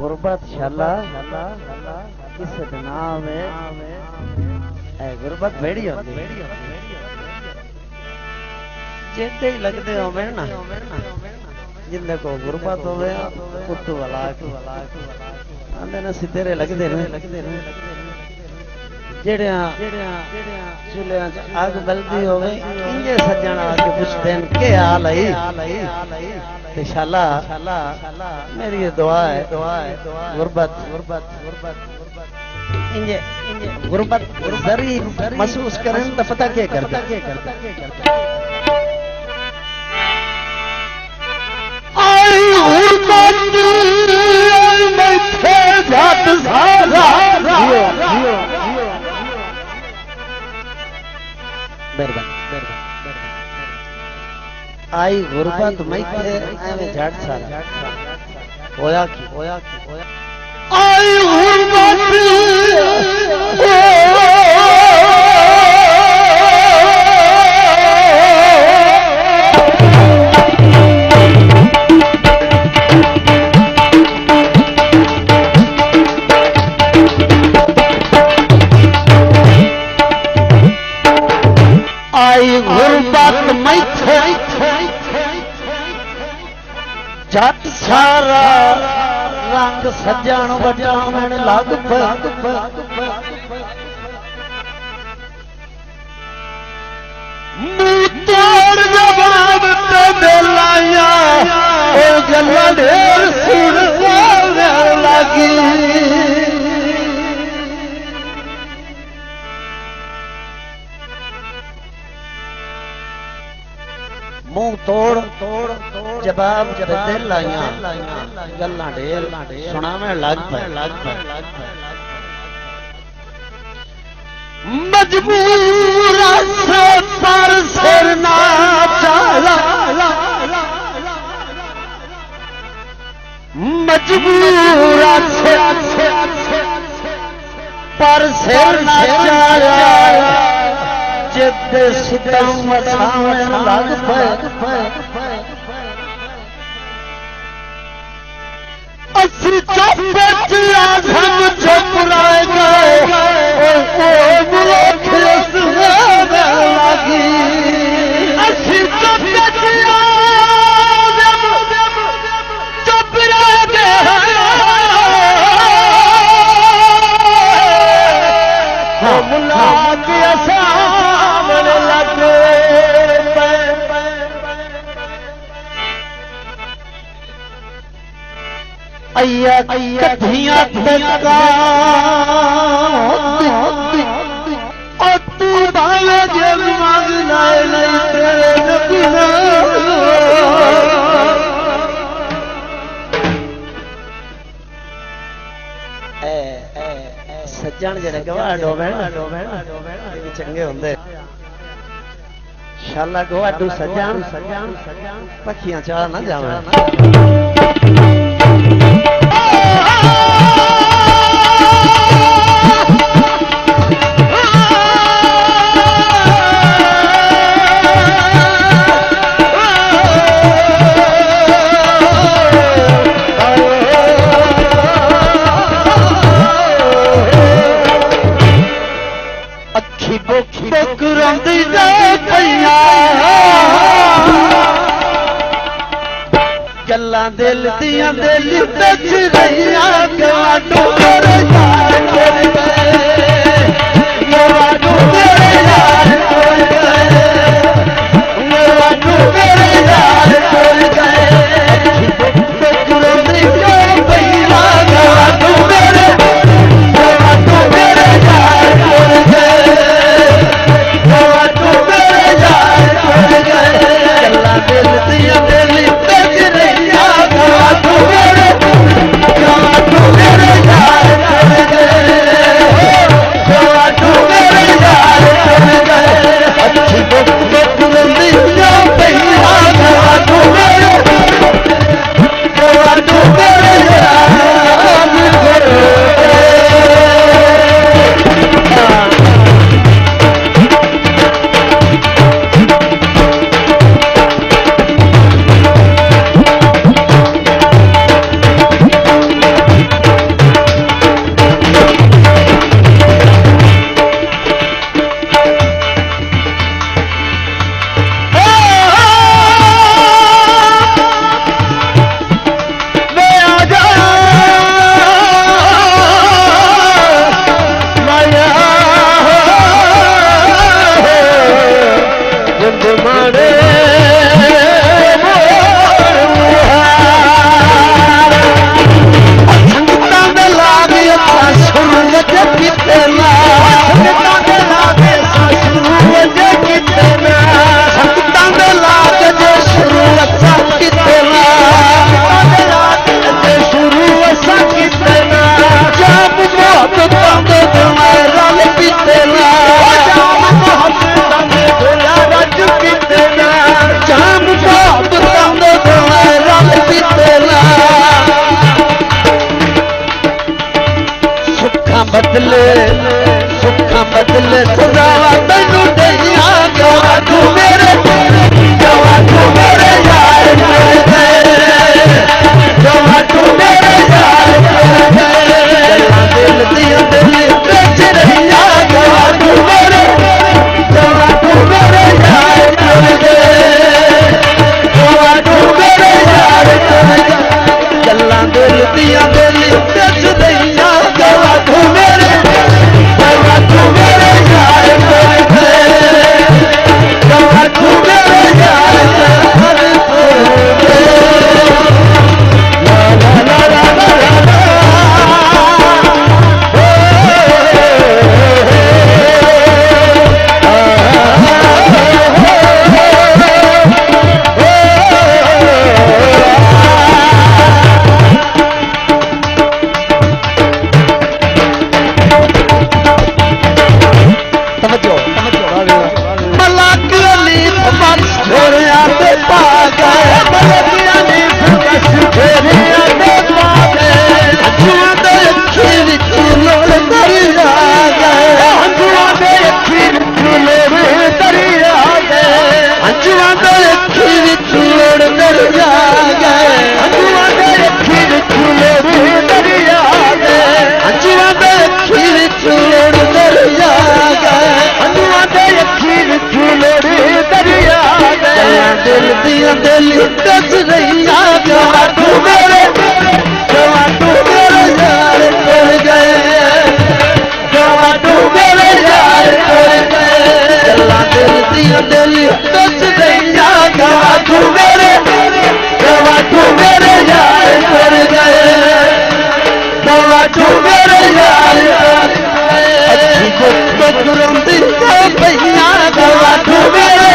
गुरबत शाला किस नाम है गुरबत भेड़ी होती जेते ही लगते हो मैं ना जिंदे को गुरबत हो गया कुत्तू वाला आंदे ना सितेरे लगते ने जेड़िया चूल्हे आग बलदी हो गई इंजे सज्जन आके पूछते हैं के हाल है शाला मेरी ये दुआ है गुरबत इंजे गुरबत जरी महसूस करें तो पता क्या करता आई गुरबत मैं थे जात सारा आई गुरबत मैं थे एवं झट सारा होया की आई गुरबत आई गुरबत मैं जट सारा रंग सजन बजावन लग तोड़ जवाब ते लाया गला ढेर सुन लगी मुंह तोड़ जवाब दिल लाइया गल्ला ढेर सुनावे लग मजबूर से पर सिर ना चला मजबूर से पर सिर ना चला जिद सितम वसावन लग असि चुप आजम चुप रह गए लगी असि चुप चुप रह गए अय्या कथियां तका और तू भावे जब मांगना नहीं तेरे नबीना सज्जन जेड़े गवाह डोबे चंगे होंदे शाला गवाडू सज्जन पखियां चाह ना जावे गल्लां दिल दियां दिल बिच रहियां गवाडू मेरे यार कोई गवाडू मेरे यार कोई गवाडू मेरे यार कोई गवाडू मेरे यार कोई गल्लां दिल दियां दिल बिच रहियां गवाडू मेरे यार बदले सुखा बदले सजावा तैनू दईया गवा तू मेरे यार गवा तू मेरे यार दिल दिया दिल बेच रहिया गवा तू मेरे यार गवा तू मेरे यार गल्ला दिल दिया दिल बेच रहिया गवा तू मेरे यार गवा तू मेरे यार दिल दिया दिल दस रहिया गवा तू मेरे यार कर गए गवा तू मेरे यार कर गए गल्ला दिल दिया दिल दस रहिया गवा तू मेरे यार कर गए गवा तू मेरे यार अच्छी गुफ्त रोंदी भैया गवा तू मेरे